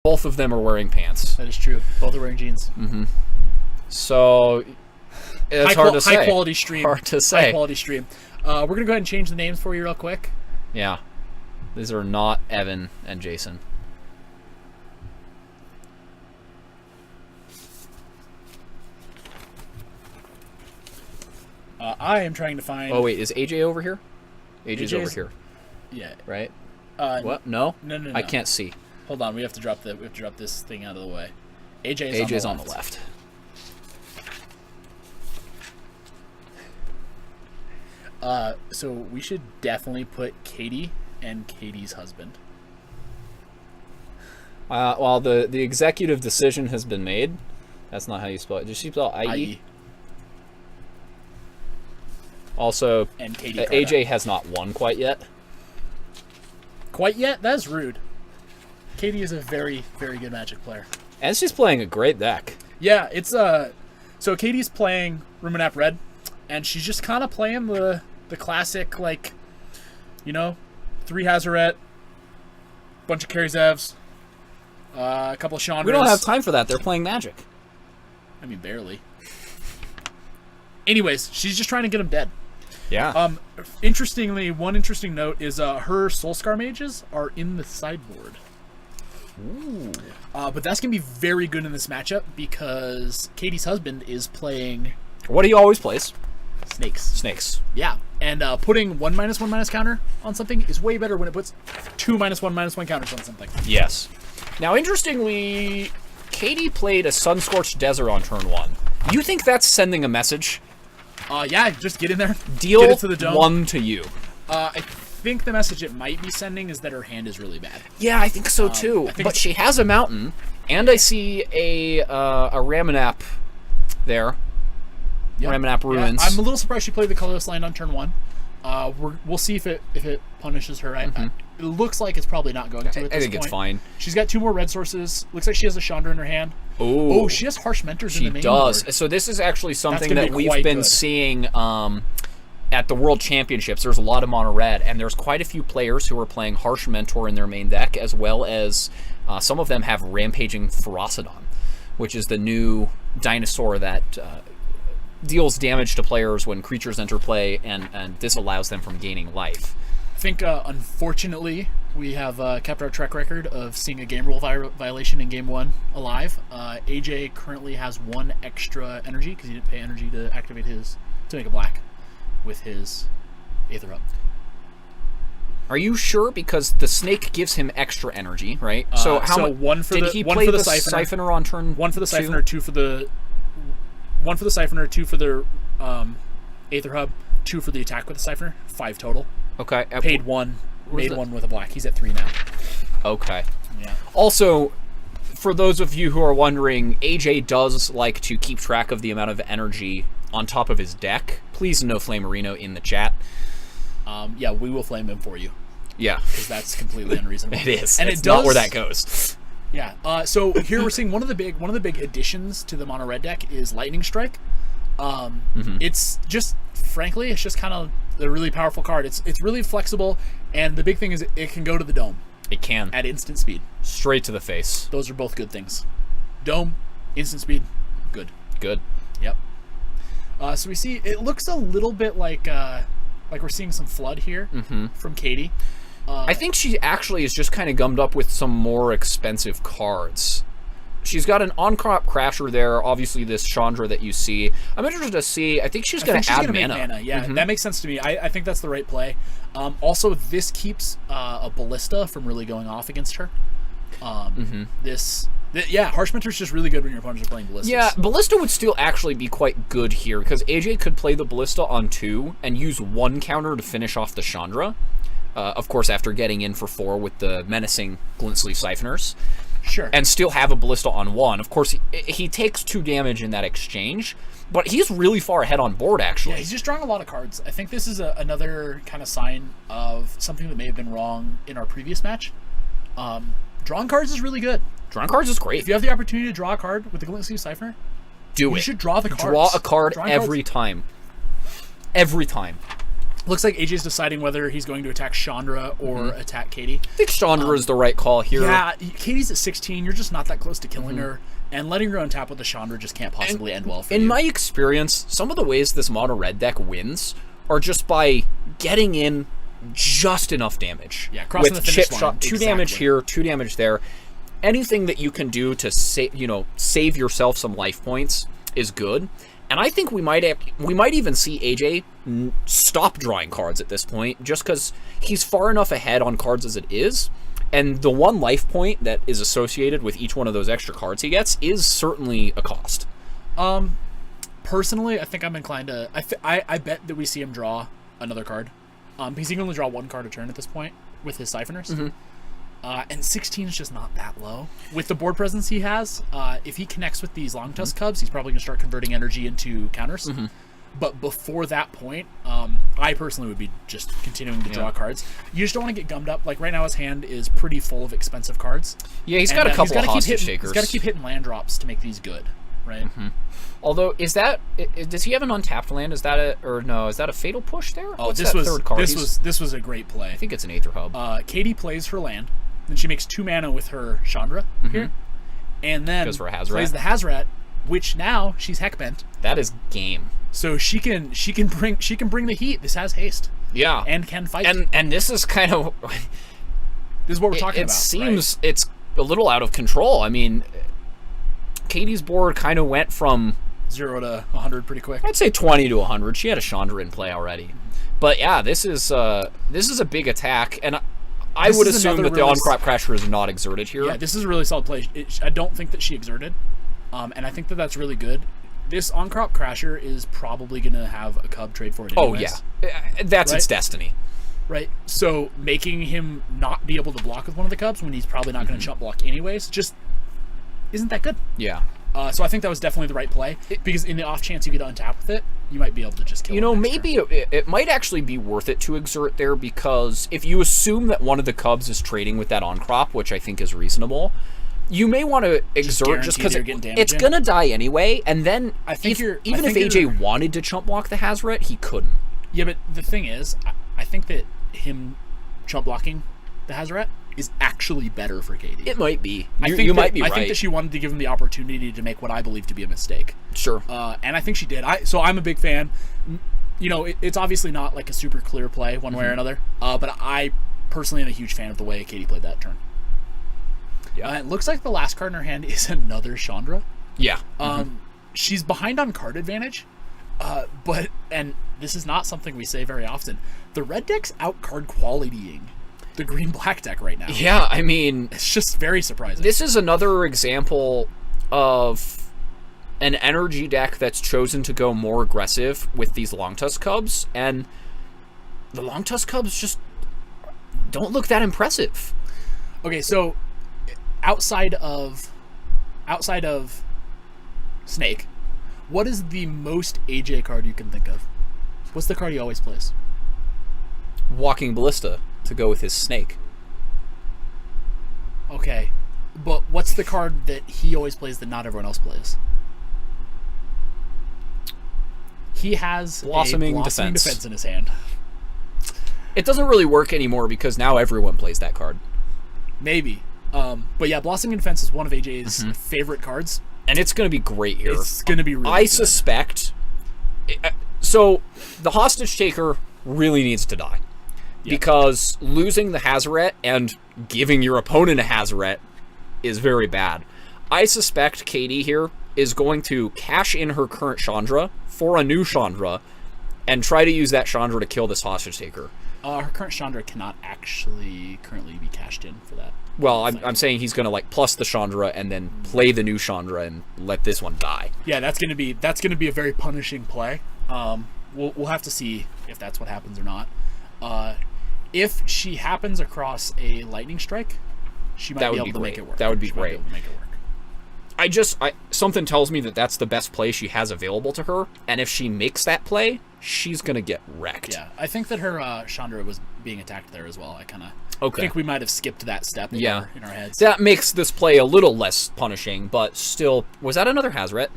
Both of them are wearing pants. That is true. Both are wearing jeans. Mm-hmm. So it's hard to say. High quality stream. Hard to say. High quality stream. We're gonna go ahead and change the names for you real quick. Yeah, these are not Evan and Jason. I am trying to find. Oh wait, is AJ over here? AJ's over here. Yeah. Right. What? No. No. I can't see. Hold on, we have to drop this thing out of the way. AJ's on the left. So we should definitely put Katie and Katie's husband. Well, the executive decision has been made. That's not how you spell it. Did she spell IE? Also, and Katie AJ has not won quite yet. Quite yet? That's rude. Katie is a very, very good Magic player. And she's playing a great deck. Yeah, it's so Katie's playing Ruminap Red, and she's just kind of playing the classic, like, you know, 3 Hazoret, bunch of Karizevs, a couple of Chandras. We don't have time for that. They're playing Magic. I mean, barely. Anyways, she's just trying to get them dead. Yeah. Interestingly, one interesting note is her Soulscar mages are in the sideboard. Ooh. But that's going to be very good in this matchup because Katie's husband is playing... What he always plays? Snakes. Yeah. And putting 1/1/1 counter on something is way better when it puts 2 -1/1 counters on something. Yes. Now, interestingly, Katie played a Sunscorched Desert on turn 1. You think that's sending a message? Yeah, just get in there. Deal get it to the dome. 1 to you. I think the message it might be sending is that her hand is really bad. Yeah, I think so too. But she has a mountain, and I see a Ramanap there. Yep. Ramanap Ruins. Yeah, I'm a little surprised she played the colorless land on turn 1. We'll see if it punishes her. It looks like it's probably not going to at this point. I think it's fine. She's got 2 more red sources. Looks like she has a Chandra in her hand. Oh, she has Harsh Mentors in the main She does. board. So this is actually something that we've been seeing at the World Championships. There's a lot of mono red, and there's quite a few players who are playing Harsh Mentor in their main deck, as well as some of them have Rampaging Ferocidon, which is the new dinosaur that deals damage to players when creatures enter play, and this allows them from gaining life. I think, unfortunately, we have kept our track record of seeing a game rule violation in Game 1 alive. AJ currently has 1 extra energy, because he didn't pay energy to activate to make a black with his Aether Hub. Are you sure? Because the snake gives him extra energy, right? So how much? One for did he play the Siphoner on turn 1 for the Siphoner, 2 for the... 1 for the Siphoner, 2 for the Aether Hub, 2 for the attack with the Siphoner, 5 total. Okay. Paid 1, made 1 with a black. He's at 3 now. Okay. Yeah. Also, for those of you who are wondering, AJ does like to keep track of the amount of energy on top of his deck. Please no Flamerino in the chat. Yeah, we will flame him for you. Yeah. Because that's completely unreasonable. It is. And it's not where that goes. Yeah. So here we're seeing one of the big additions to the mono red deck is Lightning Strike. It's just, frankly, it's just kind of a really powerful card. It's really flexible, and the big thing is it can go to the dome. It can. At instant speed. Straight to the face. Those are both good things. Dome, instant speed, good. Good. Yep. So we see, it looks a little bit like we're seeing some Flood here from Katie. I think she actually is just kind of gummed up with some more expensive cards. She's got an on-crop Crasher there, obviously this Chandra that you see. I'm interested to see, I think she's going to add mana. Yeah, that makes sense to me. I think that's the right play. Also, this keeps a Ballista from really going off against her. Harsh Mentor's just really good when your opponents are playing Ballistas. Yeah, Ballista would still actually be quite good here, because AJ could play the Ballista on 2 and use 1 counter to finish off the Chandra. Of course, after getting in for 4 with the menacing Glint Sleeve Siphoners. Sure. And still have a Ballista on 1. Of course, he takes 2 damage in that exchange, but he's really far ahead on board, actually. Yeah, he's just drawing a lot of cards. I think this is another kind of sign of something that may have been wrong in our previous match. Drawing cards is really good. Drawing cards is great. If you have the opportunity to draw a card with the Glint Sleeve Siphoner, do it. You should draw the cards. Draw a card every time. Every time. Looks like AJ's deciding whether he's going to attack Chandra or attack Katie. I think Chandra is the right call here. Yeah, Katie's at 16. You're just not that close to killing her. And letting her untap with the Chandra just can't possibly end well for you. In my experience, some of the ways this mono red deck wins are just by getting in just enough damage. Yeah, crossing the finish line. Shot, 2 damage here, 2 damage there. Anything that you can do to save yourself some life points is good. And I think we might even see AJ stop drawing cards at this point, just because he's far enough ahead on cards as it is, and the 1 life point that is associated with each one of those extra cards he gets is certainly a cost. Personally, I think I'm inclined to. I bet that we see him draw another card, because he can only draw 1 card a turn at this point with his Siphoners. And 16 is just not that low. With the board presence he has, if he connects with these Long Tusk Cubs, he's probably going to start converting energy into counters. But before that point, I personally would be just continuing to draw cards. You just don't want to get gummed up. Like right now his hand is pretty full of expensive cards. Yeah, he's got a couple of hostage takers. He's got to keep hitting land drops to make these good, right? Although, does he have an untapped land? Is that a fatal push there? Oh, this was a great play. I think it's an Aether Hub. Katie plays her land. Then she makes 2 mana with her Chandra here, and then goes for a Hazoret. Plays the Hazoret, which now she's heck bent. That is game. So she can bring the heat. This has haste. Yeah, and can fight. And this is kind of this is what we're talking about. It seems it's a little out of control. I mean, Katie's board kind of went from 0 to 100 pretty quick. I'd say 20 to 100. She had a Chandra in play already, but yeah, this is a big attack and. I would assume that the on-crop crasher is not exerted here. Yeah, this is a really solid play. I don't think that she exerted, and I think that that's really good. This on-crop crasher is probably going to have a Cub trade for it anyways. Oh, yeah. That's its destiny. Right. So making him not be able to block with one of the Cubs when he's probably not going to chump block anyways just isn't that good. Yeah. So I think that was definitely the right play, because in the off chance you get untap with it, you might be able to just kill him. Maybe it might actually be worth it to exert there, because if you assume that one of the Cubs is trading with that on-crop, which I think is reasonable, you may want to exert just because it's going to die anyway, and then if AJ wanted to chump block the Hazoret, he couldn't. Yeah, but the thing is, I think that him chump blocking the Hazoret is actually better for Katie. It might be. You might be right. I think that she wanted to give him the opportunity to make what I believe to be a mistake. Sure. And I think she did. So I'm a big fan. It's obviously not like a super clear play one way or another, but I personally am a huge fan of the way Katie played that turn. Yeah. It looks like the last card in her hand is another Chandra. Yeah. She's behind on card advantage, and this is not something we say very often, the red deck's out card qualitying the green-black deck right now. Yeah, I mean, it's just very surprising. This is another example of an energy deck that's chosen to go more aggressive with these Long Tusk Cubs, and the Long Tusk Cubs just don't look that impressive. Okay, so outside of Snake, what is the most AJ card you can think of? What's the card he always plays? Walking Ballista to go with his Snake. Okay, but what's the card that he always plays that not everyone else plays? He has Blossoming Defense in his hand. It doesn't really work anymore because now everyone plays that card. Maybe. But yeah, Blossoming Defense is one of AJ's favorite cards. And it's going to be great here. It's going to be really good. Suspect... So, the Hostage Taker really needs to die. Yep. Because losing the Hazoret and giving your opponent a Hazoret is very bad. I suspect Katie here is going to cash in her current Chandra for a new Chandra and try to use that Chandra to kill this Hostage Taker. Her current Chandra cannot actually currently be cashed in for that. Well, I'm saying he's going to plus the Chandra and then play the new Chandra and let this one die. Yeah, that's going to be a very punishing play. We'll have to see if that's what happens or not. If she happens across a lightning strike, she might be able to make it work. That would be great. Something tells me that that's the best play she has available to her, and if she makes that play, she's gonna get wrecked. Yeah, I think that her Chandra was being attacked there as well. I kind of think we might have skipped that step in our heads. That makes this play a little less punishing, but still, was that another Hazoret?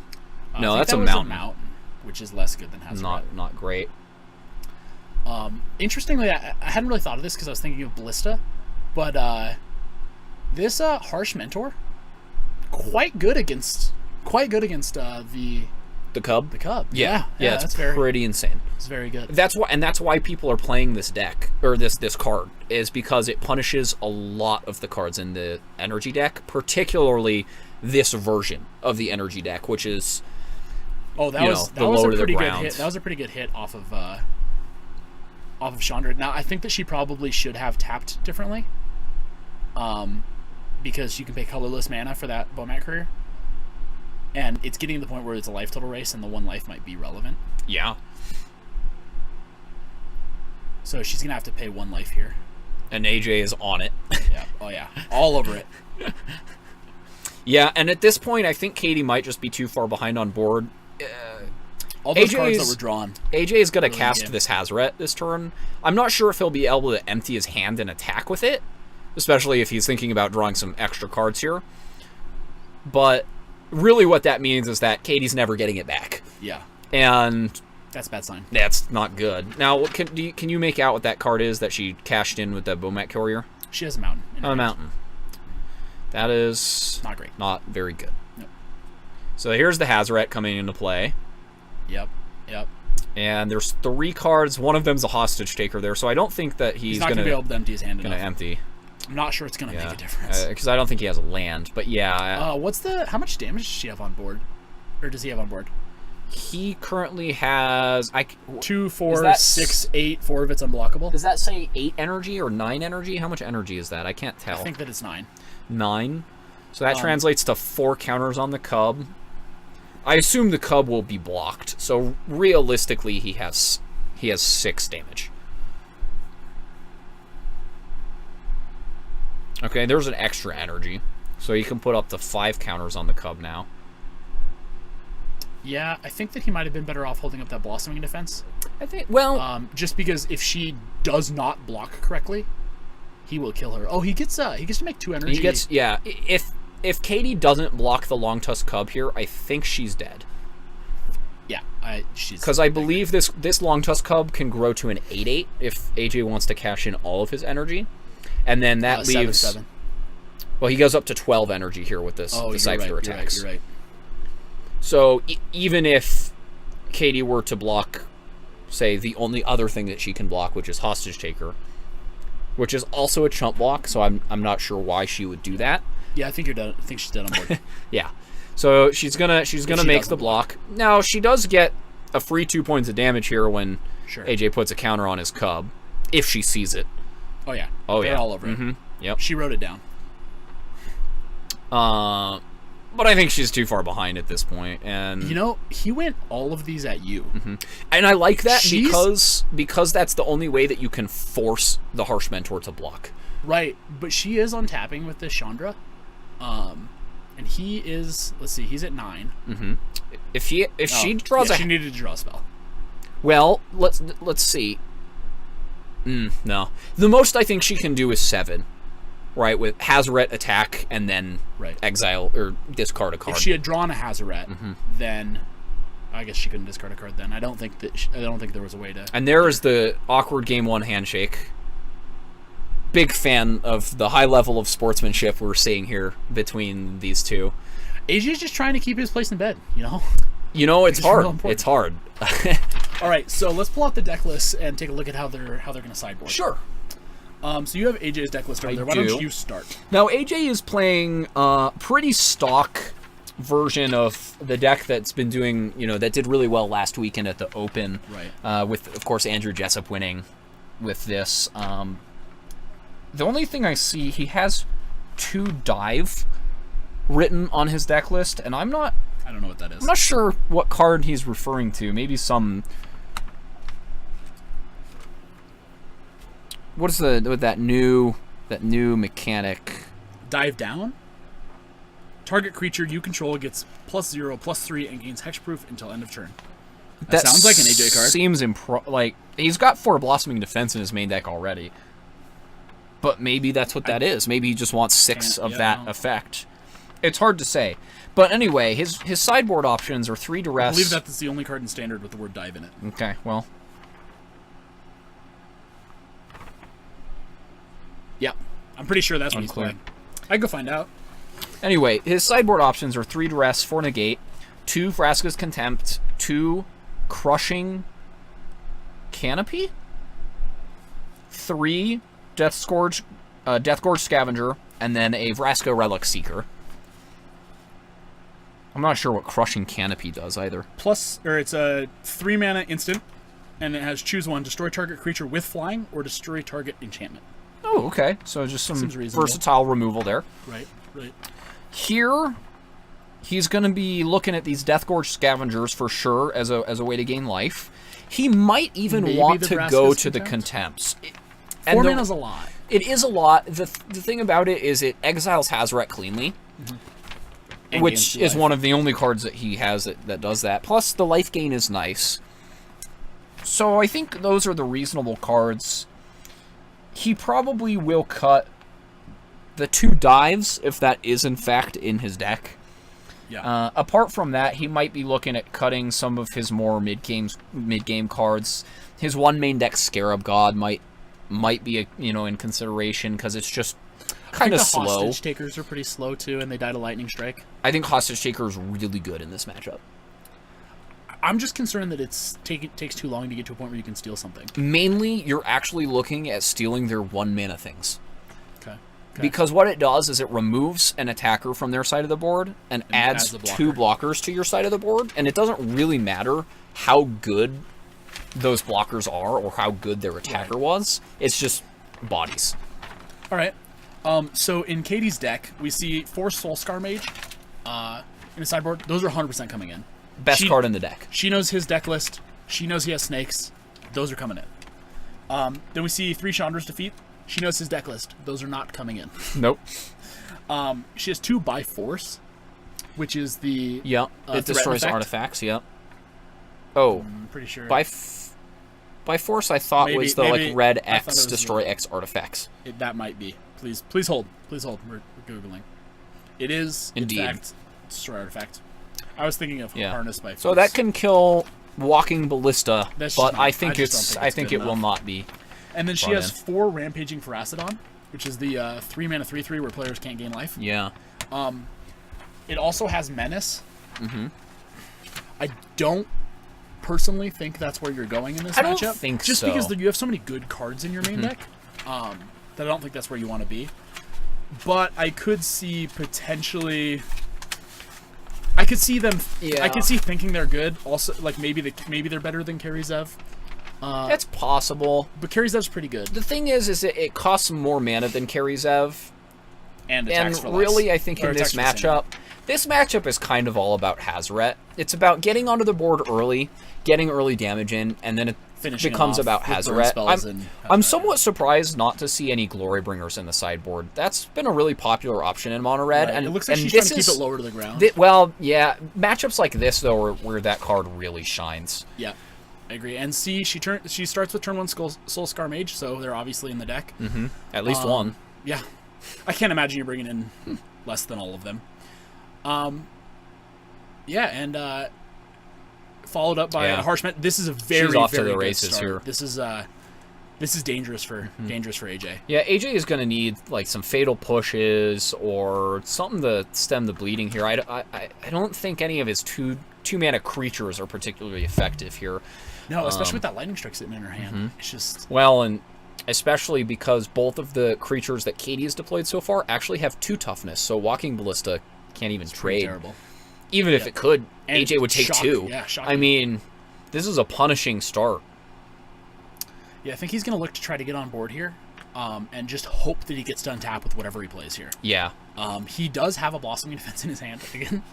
No, that's a mountain. Which is less good than Hazoret. Not great. Interestingly, I hadn't really thought of this because I was thinking of Ballista, but this Harsh Mentor quite good against The Cub? the Cub. Yeah, that's it's very pretty insane. it's very good. That's why people are playing this deck, or this card, is because it punishes a lot of the cards in the energy deck, particularly this version of the energy deck, which is that was a pretty good hit. That was a pretty good hit off of Chandra. Now I think that she probably should have tapped differently, because you can pay colorless mana for that Bomat Courier. And it's getting to the point where it's a life total race, and the one life might be relevant. Yeah. So she's gonna have to pay one life here. And AJ is on it. Yeah. Oh yeah. All over it. Yeah, and at this point, I think Katie might just be too far behind on board. All those cards that were drawn. AJ is gonna cast this Hazoret this turn. I'm not sure if he'll be able to empty his hand and attack with it, especially if he's thinking about drawing some extra cards here. But really what that means is that Katie's never getting it back. Yeah. And that's a bad sign. That's not good. Now, can you make out what that card is that she cashed in with the Bomat Courier? She has a mountain. A mountain. That is not great. Not very good. Nope. So here's the Hazoret coming into play. Yep. And there's 3 cards. One of them's a hostage taker there, so I don't think that he's not gonna be able to empty his hand enough. Empty. I'm not sure it's gonna make a difference. Because I don't think he has a land. But yeah. How much damage does she have on board, or does he have on board? He currently has 2, 4, 6, 8. 4 of it's unblockable. Does that say 8 energy or 9 energy? How much energy is that? I can't tell. I think that it's 9. 9. So that translates to 4 counters on the Cub. I assume the Cub will be blocked. So realistically, he has 6 damage. Okay, there's an extra energy. So you can put up to 5 counters on the Cub now. Yeah, I think that he might have been better off holding up that Blossoming Defense. I think, well... just because if she does not block correctly, he will kill her. Oh, he gets to make 2 energy. Yeah. If Katie doesn't block the Long Tusk Cub here, I think she's dead. Yeah, she's... Because I believe this Long Tusk Cub can grow to an 8/8 if AJ wants to cash in all of his energy. And then that leaves... 7/7. Well, he goes up to 12 energy here with this the Scyther attacks. You're right. So even if Katie were to block, say, the only other thing that she can block, which is Hostage Taker, which is also a chump block, so I'm not sure why she would do that. Yeah, I think you're done. I think she's dead on board. Yeah. So she's gonna make the block. Now she does get a free 2 points of damage here when AJ puts a counter on his Cub, if she sees it. Oh yeah. They're all over it. Yep. She wrote it down. But I think she's too far behind at this point, and he went all of these at you, and I like that because that's the only way that you can force the Harsh Mentor to block. Right, but she is on tapping with this Chandra, and he is. Let's see, he's at 9. If she draws she needed to draw a spell. Well, let's see. No, the most I think she can do is 7. Right, with Hazoret attack and then exile or discard a card. If she had drawn a Hazoret, then I guess she couldn't discard a card. Then I don't think there was a way to. And there is the awkward game 1 handshake. Big fan of the high level of sportsmanship we're seeing here between these two. AJ's just trying to keep his place in bed. It's hard. It's hard. All right, so let's pull out the deck list and take a look at how they're gonna sideboard. Sure. So you have AJ's deck list over there. Why don't you start? Now, AJ is playing pretty stock version of the deck that's been doing, that did really well last weekend at the Open. Right. With, of course, Andrew Jessup winning with this. The only thing I see, he has 2 dive written on his deck list, and I don't know what that is. I'm not sure what card he's referring to. Maybe some... What is that new mechanic? Dive down? Target creature you control gets +0/+3 and gains hexproof until end of turn. That sounds like an AJ card. Seems like he's got 4 Blossoming Defense in his main deck already. But maybe that's what that is. Maybe he just wants 6 of that effect. It's hard to say. But anyway, his sideboard options are 3 Duress. I believe that's the only card in Standard with the word dive in it. Okay, well. I'm pretty sure that's what Unclear. he's playing. I can go find out. Anyway, his sideboard options are 3 Duress, 4 Negate, 2 Vraska's Contempt, 2 Crushing Canopy, 3 Deathgorge Scavenger, and then a Vraska Relic Seeker. I'm not sure what Crushing Canopy does either. It's a 3 mana instant, and it has choose one: destroy target creature with flying, or destroy target enchantment. Oh, okay. So just some Seems reasonable. versatile removal there. Right. Here, he's going to be looking at these Deathgorge Scavengers for sure as a way to gain life. He might even Maybe want the to Vraska's go to the Contempt? Contempts. 4 mana's a lot. It is a lot. The thing about it is it exiles Hazoret cleanly, which is one of the only cards that he has that does that. Plus, the life gain is nice. So I think those are the reasonable cards. He probably will cut the 2 dives if that is in fact in his deck. Yeah. Apart from that, he might be looking at cutting some of his more mid-game cards. His one main deck Scarab God might be in consideration because it's just kind of slow. Hostage takers are pretty slow too, and they die to lightning strike. I think Hostage Taker is really good in this matchup. I'm just concerned that it takes too long to get to a point where you can steal something. Mainly, you're actually looking at stealing their 1 mana things. Okay. Because what it does is it removes an attacker from their side of the board and adds 2 blockers to your side of the board, and it doesn't really matter how good those blockers are or how good their attacker was. It's just bodies. All right. So in Katie's deck, we see 4 Soulscar Mage in the sideboard. Those are 100% coming in. Best card in the deck. She knows his deck list. She knows he has snakes. Those are coming in. Then we see 3 Chandra's Defeat. She knows his deck list. Those are not coming in. Nope. She has 2 by Force, which is the it destroys artifacts. Yep. Oh, I'm pretty sure by Force I thought was the red X destroy X artifacts. That might be. Please hold. We're googling. It is indeed in fact destroy artifact. I was thinking of Harness by Force. So that can kill Walking Ballista, but I think it will not be. And then she has 4 Rampaging Pharazodon, which is the 3 mana 3/3 where players can't gain life. Yeah. It also has Menace. Mm-hmm. I don't personally think that's where you're going in this matchup. I don't think just so. Because you have so many good cards in your main deck that I don't think that's where you want to be. But I could see potentially... I could see them... I could see thinking they're good. Also, like maybe they're better than Kari Zev. That's possible. But Kari Zev's pretty good. The thing is it costs more mana than Kari Zev. And attacks for really, less. I think in this matchup is kind of all about Hazoret. It's about getting onto the board early, getting early damage in, and then it becomes about Hazoret. I'm somewhat surprised not to see any Glory Bringers in the sideboard. That's been a really popular option in Mono Red. Right. And it looks like she's trying to keep it lower to the ground. Matchups like this, though, are where that card really shines. Yeah, I agree. And see, she starts with turn 1 Soulscar Mage, so they're obviously in the deck. Mm-hmm. At least one. Yeah. I can't imagine you bringing in less than all of them. Followed up by a Harsh Met. This is a very, She's off very to the good races start. here. This is dangerous for AJ. Yeah, AJ is going to need like some fatal pushes or something to stem the bleeding here. I don't think any of his two mana creatures are particularly effective here. No, especially with that lightning strike sitting in her hand. It's just and especially because both of the creatures that Katie has deployed so far actually have 2 toughness, so Walking Ballista can't even trade. Terrible. Even if it could, and AJ would take 2. Yeah, I mean, this is a punishing start. Yeah, I think he's going to look to try to get on board here, and just hope that he gets to untap with whatever he plays here. Yeah. He does have a Blossoming Defense in his hand again.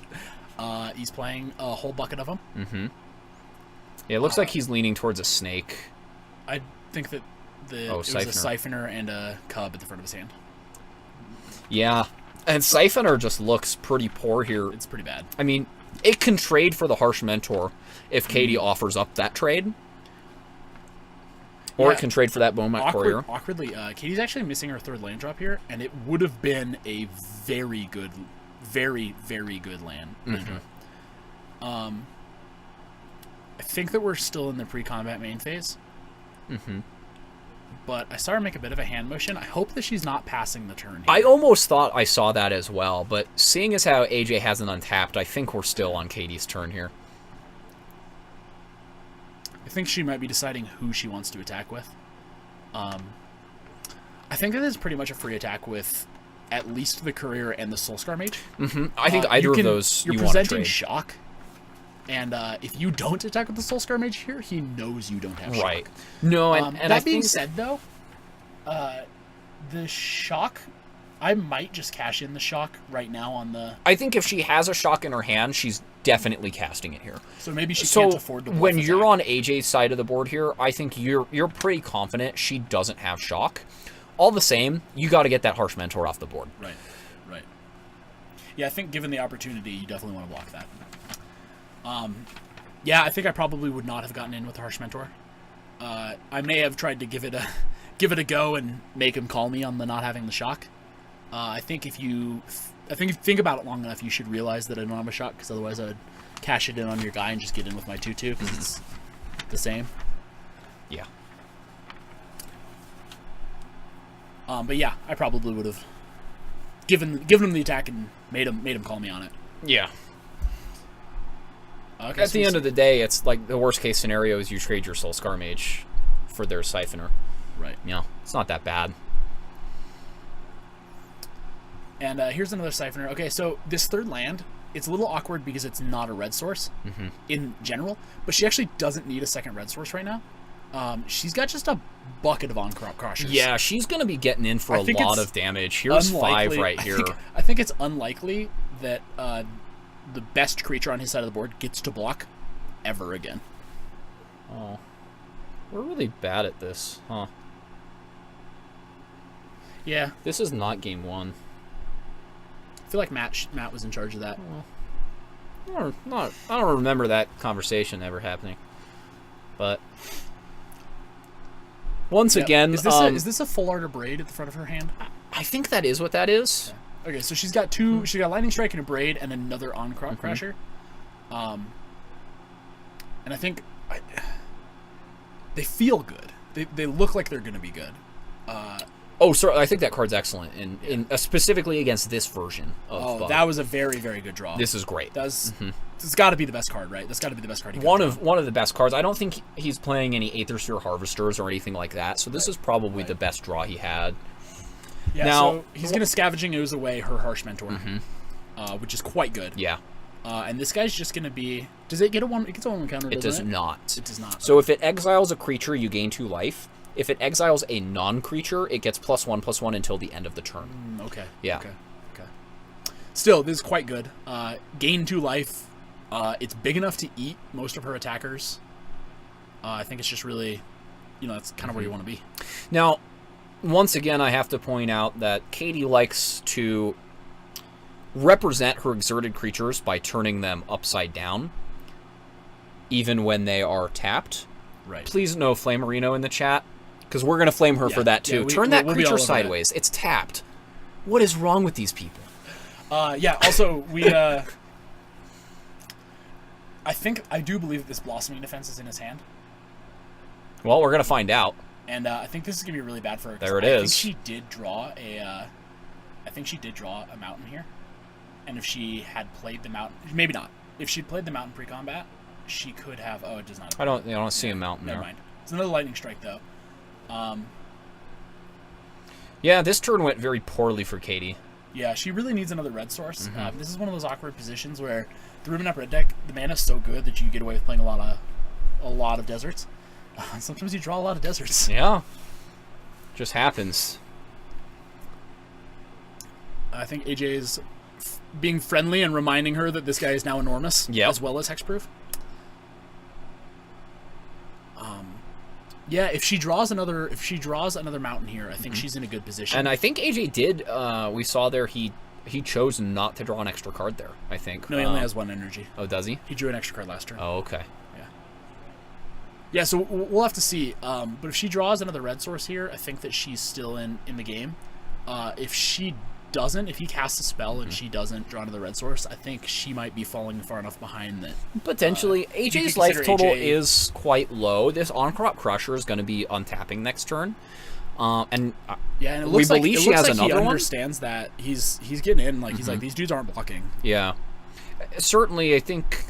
He's playing a whole bucket of them. Mm-hmm. Yeah, it looks like he's leaning towards a snake. I think that it was a Siphoner and a Cub at the front of his hand. Yeah, and Siphoner just looks pretty poor here. It's pretty bad. I mean, it can trade for the Harsh Mentor if Katie offers up that trade. Or it can trade for that Bomat Courier. Awkwardly, Katie's actually missing her 3rd land drop here, and it would have been a very good, very, very good land drop. I think that we're still in the pre-combat main phase. but I saw her make a bit of a hand motion. I hope that she's not passing the turn here. I almost thought I saw that as well, but seeing as how AJ hasn't untapped, I think we're still on Katie's turn here. I think she might be deciding who she wants to attack with. I think that is pretty much a free attack with at least the Courier and the Soulscar Mage. I think either of those you're you want to presenting trade. shock, and if you don't attack with the Soulscar Mage here, he knows you don't have shock. Right. No, and that being said, though, the shock, I might just cash in the shock right now on the... I think if she has a shock in her hand, she's definitely casting it here. So maybe she can't afford to... when you're on AJ's side of the board here, I think you're pretty confident she doesn't have shock. All the same, you got to get that Harsh Mentor off the board. Right. Yeah, I think given the opportunity, you definitely want to block that. Yeah, I think I probably would not have gotten in with the Harsh Mentor. I may have tried to give it a go and make him call me on the not having the shock. I think if you think about it long enough, you should realize that I don't have a shock, because otherwise I would cash it in on your guy and just get in with my 2/2 because it's the same. Yeah. But yeah, I probably would have given him the attack and made him call me on it. Yeah. Okay, At the end of the day, it's like the worst case scenario is you trade your Soulscar Mage for their Siphoner. Right. It's not that bad. And here's another Siphoner. Okay, so this third land, it's a little awkward because it's not a red source in general, but she actually doesn't need a second red source right now. She's got just a bucket of on-crop crushers. Yeah, she's going to be getting in for a lot of damage. Here's 5 right here. I think it's unlikely that the best creature on his side of the board gets to block ever again. Oh. We're really bad at this, huh? Yeah. This is not game 1. I feel like Matt was in charge of that. I don't remember that conversation ever happening. But once again, is this a full art of Braid at the front of her hand? I think that is what that is. Yeah. Okay, so she's got two. She's got Lightning Strike and a Braid and another on-crop crasher. And I think they feel good. They look like they're going to be good. Sorry, I think that card's excellent, in specifically against this version of Bug. That was a very, very good draw. This is great. It's got to be the best card, right? That's got to be the best card. One of the best cards. I don't think he's playing any Aethersphere Harvesters or anything like that, so this is probably the best draw he had. Yeah, now, so he's going to Scavenging Ooze away her Harsh Mentor, which is quite good. Yeah. And this guy's just going to be... Does it get a one? It gets a 1 counter, It does not. It does not. So if it exiles a creature, you gain 2 life. If it exiles a non-creature, it gets +1/+1 until the end of the turn. Okay. Yeah. Okay. Still, this is quite good. Gain 2 life. It's big enough to eat most of her attackers. I think it's just really, that's kind of where you want to be. Now, once again, I have to point out that Katie likes to represent her exerted creatures by turning them upside down, even when they are tapped. Right. Please no Flamerino in the chat, because we're going to flame her for that too. Turn that creature sideways. It's tapped. What is wrong with these people? Also, I do believe that this Blossoming Defense is in his hand. Well, we're going to find out. And I think this is going to be really bad for her. There it is. I think she did draw a mountain here. And if she had played the mountain, maybe not. If she'd played the mountain pre-combat, she could have. Oh, it does not. I don't see a mountain Never there. mind. It's another Lightning Strike though. Yeah, this turn went very poorly for Katie. Yeah, she really needs another red source. This is one of those awkward positions where the Ruben Up Red deck, the mana's so good that you get away with playing a lot of deserts. Sometimes you draw a lot of deserts. Yeah, just happens. I think AJ is being friendly and reminding her that this guy is now enormous, as well as hexproof. Yeah, if she draws another mountain here, I think she's in a good position. And I think AJ did. We saw there he chose not to draw an extra card there. I think. No, he only has 1 energy. Oh, does he? He drew an extra card last turn. Oh, okay. Yeah, so we'll have to see. But if she draws another red source here, I think that she's still in the game. If she doesn't, if he casts a spell and she doesn't draw into the red source, I think she might be falling far enough behind that. Potentially, AJ's life total is quite low. This On-Crop Crusher is going to be untapping next turn. And it looks we believe she has another one. He understands that he's getting in. Like he's like, these dudes aren't blocking. Yeah, certainly. I think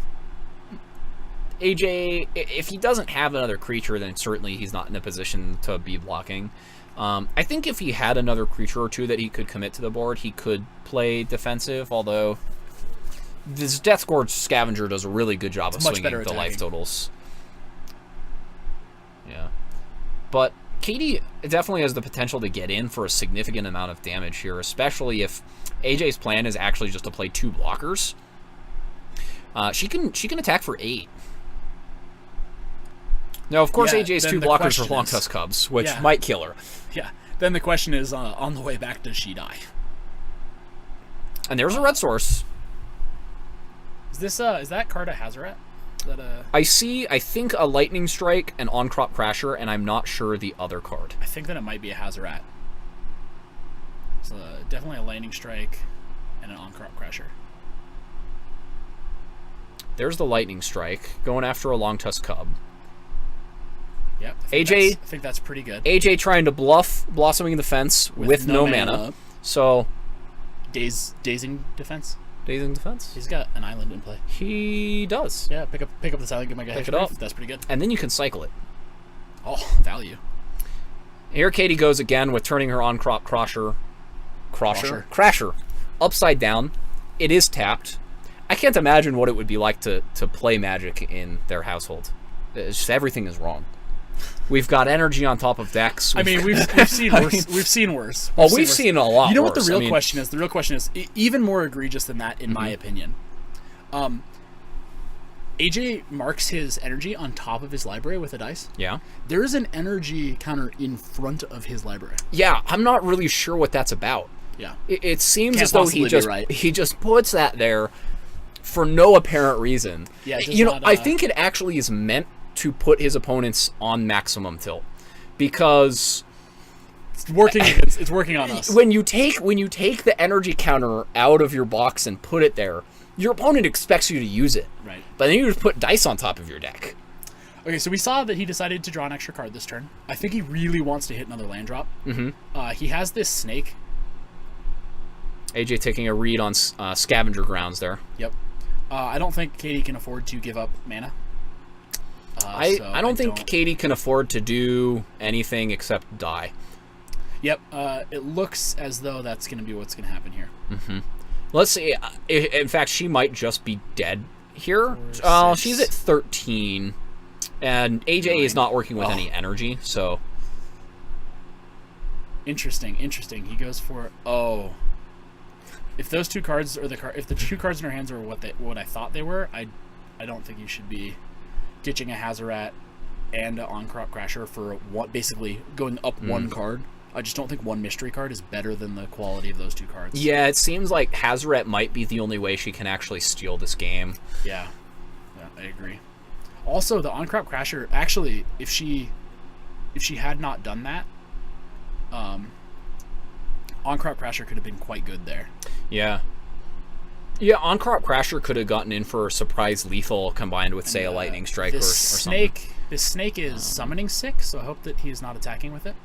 AJ, if he doesn't have another creature, then certainly he's not in a position to be blocking. I think if he had another creature or two that he could commit to the board, he could play defensive. Although this Deathgorge Scavenger does a really good job of swinging the life totals. Yeah, but Katie definitely has the potential to get in for a significant amount of damage here, especially if AJ's plan is actually just to play 2 blockers. She can attack for 8. Now, of course, AJ's 2 blockers are Long Tusk Cubs, which might kill her. Yeah. Then the question is, on the way back, does she die? And there's a red source. Is that card a Hazoret? I think a Lightning Strike, an On-Crop Crasher, and I'm not sure the other card. I think that it might be a Hazoret. So definitely a Lightning Strike and an On-Crop Crasher. There's the Lightning Strike, going after a Long Tusk Cub. Yep. I think that's pretty good. AJ trying to bluff Blossoming Defense with no mana. So Dazing Defense? Dazing Defense? He's got an island in play. He does. Yeah, pick up this island, get my guy. Pick it up. That's pretty good. And then you can cycle it. Oh, value. Here Katie goes again with turning her On-Crop Crasher upside down. It is tapped. I can't imagine what it would be like to play Magic in their household. It's just everything is wrong. We've got energy on top of decks. We've seen worse. We've seen worse. We've seen a lot worse. You know what the real question is? The real question is even more egregious than that, in my opinion. AJ marks his energy on top of his library with a dice. Yeah. There's an energy counter in front of his library. Yeah, I'm not really sure what that's about. Yeah. It seems as though he just puts that there for no apparent reason. Yeah. I think it actually is meant to put his opponents on maximum tilt, because it's working on us. When you take the energy counter out of your box and put it there, your opponent expects you to use it. Right. But then you just put dice on top of your deck. Okay, so we saw that he decided to draw an extra card this turn. I think he really wants to hit another land drop. He has this snake. AJ taking a read on Scavenger Grounds there. Yep. I don't think Katie can afford to give up mana. I don't think Katie can afford to do anything except die. Yep. It looks as though that's going to be what's going to happen here. Let's see. In fact, she might just be dead here. She's at 13, and AJ is not working with any energy, so... Interesting. He goes for... If those 2 cards are if the 2 cards in her hands are what I thought they were, I don't think you should be ditching a Hazoret and an On-Crop Crasher for basically going up 1 card. I just don't think 1 mystery card is better than the quality of those 2 cards. Yeah, it seems like Hazoret might be the only way she can actually steal this game. Yeah, I agree. Also, the On-Crop Crasher, actually, if she had not done that, On-Crop Crasher could have been quite good there. Yeah. Yeah, On-Crop Crasher could have gotten in for a surprise lethal combined with, say, a Lightning Strike or something. This snake is summoning 6, so I hope that he's not attacking with it.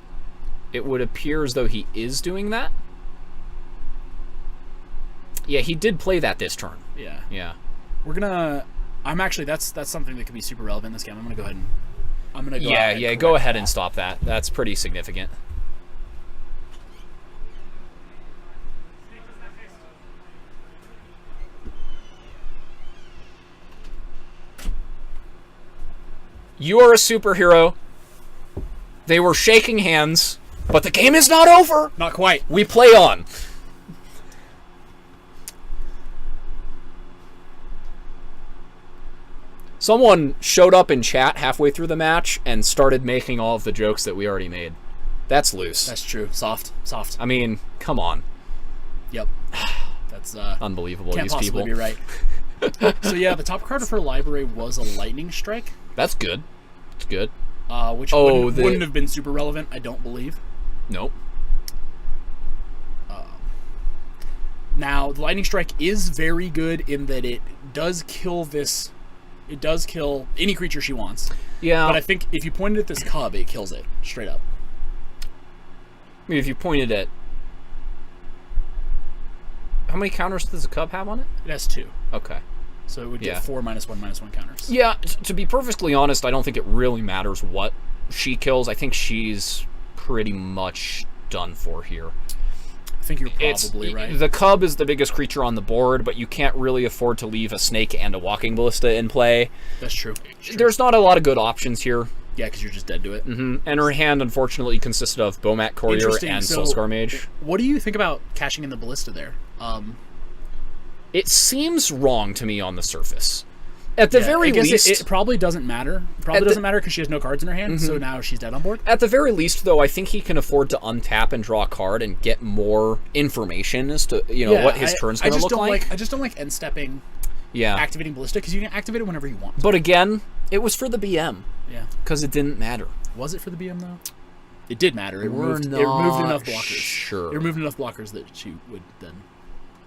It would appear as though he is doing that. Yeah, he did play that this turn. Yeah. Yeah. We're gonna... that's something that could be super relevant in this game. I'm gonna go ahead and... go ahead and stop that. That's pretty significant. You are a superhero. They were shaking hands, but the game is not over. Not quite. We play on. Someone showed up in chat halfway through the match and started making all of the jokes that we already made. That's loose. That's true. Soft. I mean, come on. Yep. That's unbelievable. Can't these possibly people. Be right. So yeah, the top card of her library was a Lightning Strike. That's good. It's good. Which wouldn't have been super relevant, I don't believe. Nope. Now, the Lightning Strike is very good in that it does kill this. It does kill any creature she wants. Yeah. But I think if you pointed at this cub, it kills it straight up. I mean, if you pointed at... How many counters does the cub have on it? It has 2. Okay. So it would get 4 -1/-1 counters. Yeah, to be perfectly honest, I don't think it really matters what she kills. I think she's pretty much done for here. I think you're probably right. The cub is the biggest creature on the board, but you can't really afford to leave a snake and a walking ballista in play. That's true. There's not a lot of good options here. Yeah, because you're just dead to it. And her hand, unfortunately, consisted of Bomat Courier and Soulscar Mage. What do you think about cashing in the ballista there? It seems wrong to me on the surface. At the very least... It probably doesn't matter. Probably doesn't matter because she has no cards in her hand, so now she's dead on board. At the very least, though, I think he can afford to untap and draw a card and get more information as to what his turn's going to look like. I just don't like end-stepping Yeah. activating Ballista, because you can activate it whenever you want. But again, it was for the BM. Yeah. Because it didn't matter. Was it for the BM, though? It did matter. It removed enough blockers. Sure. It removed enough blockers that she would then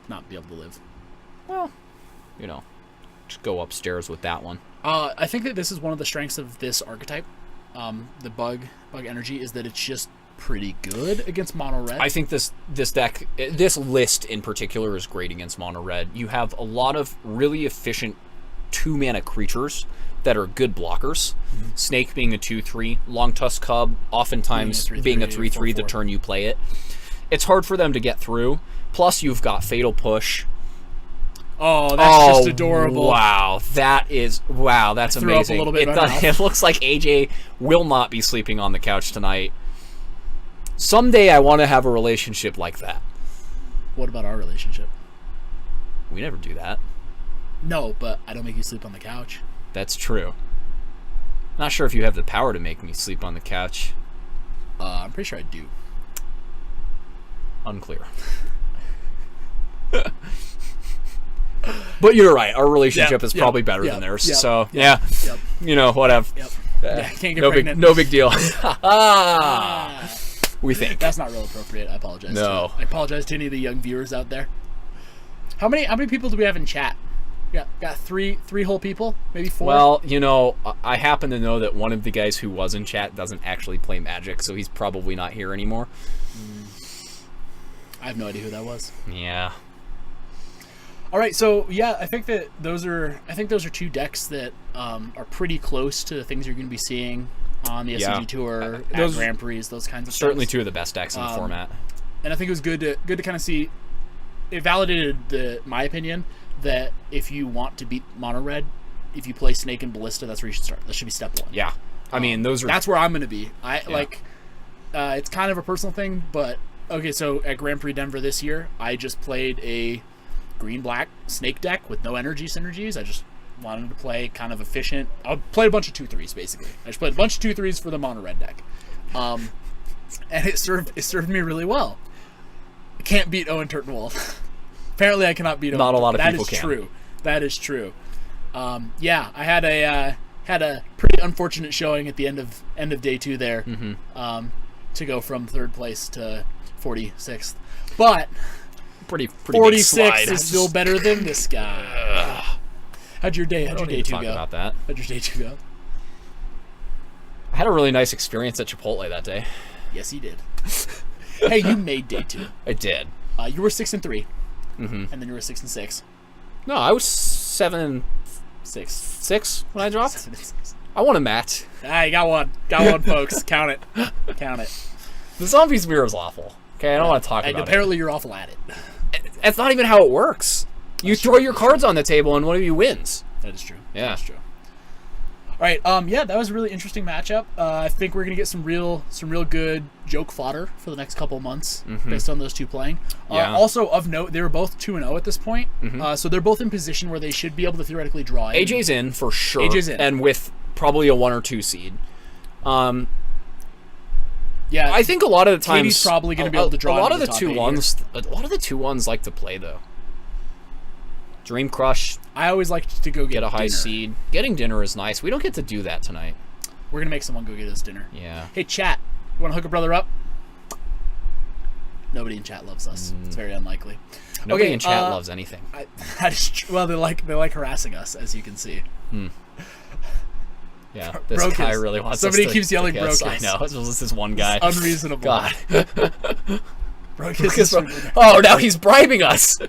not be able to live. Well, just go upstairs with that one. I think that this is one of the strengths of this archetype. The bug energy is that it's just pretty good against mono red. I think this deck, this list in particular, is great against mono red. You have a lot of really efficient 2-mana creatures that are good blockers. Mm-hmm. Snake being a 2/3, Long Tusk Cub oftentimes being a 3/3 the turn you play it. It's hard for them to get through. Plus, you've got Fatal Push. Oh, that's just adorable. Wow, that's amazing. A little bit It looks like AJ will not be sleeping on the couch tonight. Someday I want to have a relationship like that. What about our relationship? We never do that. No, but I don't make you sleep on the couch. That's true. Not sure if you have the power to make me sleep on the couch. I'm pretty sure I do. Unclear. But you're right. Our relationship is probably better than theirs. So, whatever. Can't get pregnant. No big deal. We think. That's not real appropriate. I apologize. No. I apologize to any of the young viewers out there. How many people do we have in chat? Got three whole people?Maybe 4? Well, I happen to know that one of the guys who was in chat doesn't actually play Magic, so he's probably not here anymore. I have no idea who that was. Yeah. All right, so I think that those are 2 decks that are pretty close to the things you're going to be seeing on the SCG Tour, at Grand Prix, those kinds of certainly things. 2 of the best decks in the format. And I think it was good to kind of see. It validated my opinion that if you want to beat mono red, if you play Snake and Ballista, that's where you should start. That should be step 1. Yeah, I mean that's where I'm going to be. It's kind of a personal thing, but okay. So at Grand Prix Denver this year, I just played a green-black Snake deck with no energy synergies. I just wanted to play kind of efficient. I played a bunch of 2/3s basically. I just played a bunch of 2/3s for the mono red deck, and it served me really well. I can't beat Owen Turtenwald. Apparently, I cannot beat Owen. Not a lot of people can. That is true. That is true. I had a pretty unfortunate showing at the end of day 2 there, to go from 3rd place to 46th, but pretty 46 is still better than this guy. How'd your day 2 go? About that. How'd your day 2 go? I had a really nice experience at Chipotle that day. Yes, he did. Hey, you made day 2. I did. You were 6-3, and then you were 6-6. No, I was 7-6 when I dropped. 7-6. I won a match. You got one, folks. Count it. The Zombies mirror is awful. Okay, I don't want to talk about it. Apparently, you're awful at it. That's not even how it works. You throw your cards on the table and one of you wins. That is true. Yeah. That's true. All right. That was a really interesting matchup. I think we're gonna get some real good joke fodder for the next couple of months based on those 2 playing. Also of note, they were both 2-0 at this point, so they're both in position where they should be able to theoretically draw. AJ's in for sure. AJ's in, and with probably a 1 or 2 seed. Yeah, I think a lot of the times Katie's probably going to be able to draw. A lot of the 2-1s like to play though. Dream Crush. I always like to go get a high dinner. seed. Getting dinner is nice. We don't get to do that tonight. We're gonna make someone go get us dinner. Yeah. Hey, chat. You want to hook a brother up? Nobody in chat loves us. It's very unlikely. Nobody in chat loves anything. That is true. Well, they like harassing us, as you can see. Yeah, this guy really wants Somebody us to keeps yelling guess. Brocus. I know. It's just this one guy. It's unreasonable. God. Brocus is for dinner. Oh, now he's bribing us.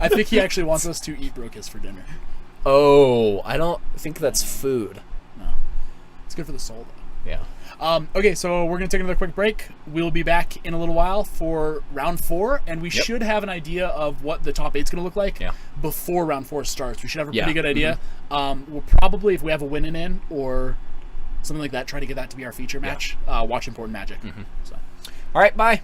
I think he actually wants us to eat Brocus for dinner. Oh, I don't think that's food. No. It's good for the soul, though. Yeah. Okay, so we're going to take another quick break. We'll be back in a little while for round 4, and we should have an idea of what the top 8's going to look like before round 4 starts. We should have a pretty good idea. We'll probably, if we have a win in or something like that, try to get that to be our feature match. Watch Important Magic. All right, bye.